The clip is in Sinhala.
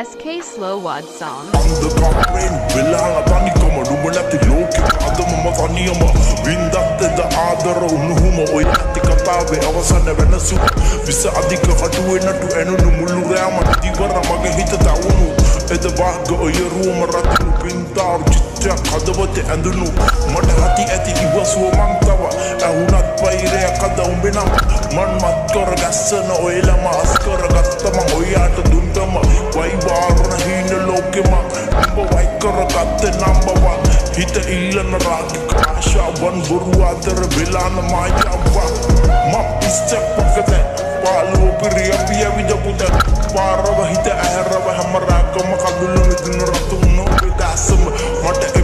SK Slow Wad song. අන්ධකාරයෙන් වෙලාල තනිකම නුඹ නැති ලෝකෙ අදම මතනියම වින්දත්තද ආදර උණුහුම ඔය නැති කතාවේ අවසන වෙනසු විස අධික කටුවේ නටු ඇනුණු මුළු රෑම දිවර මගේ හිත තවුණු එද වාග ඔය රූම රතුණු පින්තාරු චිත්‍රයක් හදවතේ ඇඳුණු මට හති ඇති ඉවසුව මං තව ඇහුණත් පෛරයක් අද උඹේ නම් මන් මත් කර ගැස්සන ඔය ළම අස් කරගත්තම ඔයාට දුන්නම වයිවාරණ හීන ලෝකෙම උඹ වයි කරගත්තේ number one හිත ඉල්ලන රාගික ආශාවන් බොරු අතර වෙලාන මායාවක් මම ඉස්සක් පකතේ පාළුව පිරිය පිය විදපුත පාරව හිත ඇරව හැම රාගම කඳුළු මිදුණු රතුන්නෝ විදාසම මට